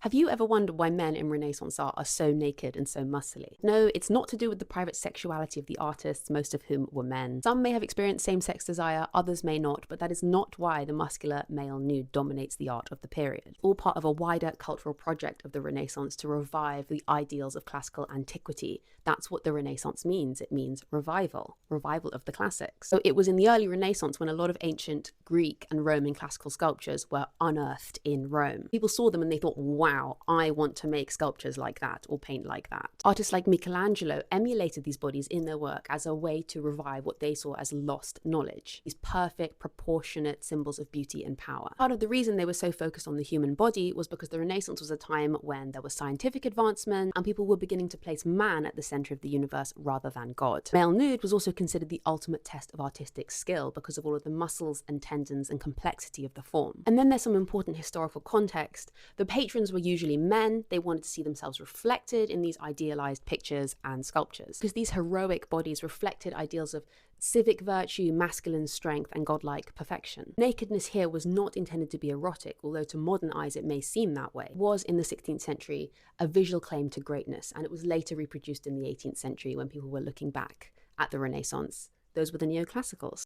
Have you ever wondered why men in Renaissance art are so naked and so muscly? No, it's not to do with the private sexuality of the artists, most of whom were men. Some may have experienced same-sex desire, others may not, but that is not why the muscular male nude dominates the art of the period. All part of a wider cultural project of the Renaissance to revive the ideals of classical antiquity. That's what the Renaissance means. It means revival of the classics. So it was in the early Renaissance when a lot of ancient Greek and Roman classical sculptures were unearthed in Rome. People saw them and they thought, wow, I want to make sculptures like that or paint like that. Artists like Michelangelo emulated these bodies in their work as a way to revive what they saw as lost knowledge, these perfect, proportionate symbols of beauty and power. Part of the reason they were so focused on the human body was because the Renaissance was a time when there was scientific advancement and people were beginning to place man at the center of the universe rather than God. Male nude was also considered the ultimate test of artistic skill because of all of the muscles and tendons and complexity of the form. And then there's some important historical context. The patrons were usually men. They wanted to see themselves reflected in these idealized pictures and sculptures because these heroic bodies reflected ideals of civic virtue, masculine strength, and godlike perfection. Nakedness here was not intended to be erotic, although to modern eyes it may seem that way. It was in the 16th century a visual claim to greatness, and it was later reproduced in the 18th century when people were looking back at the Renaissance. Those were the neoclassicals.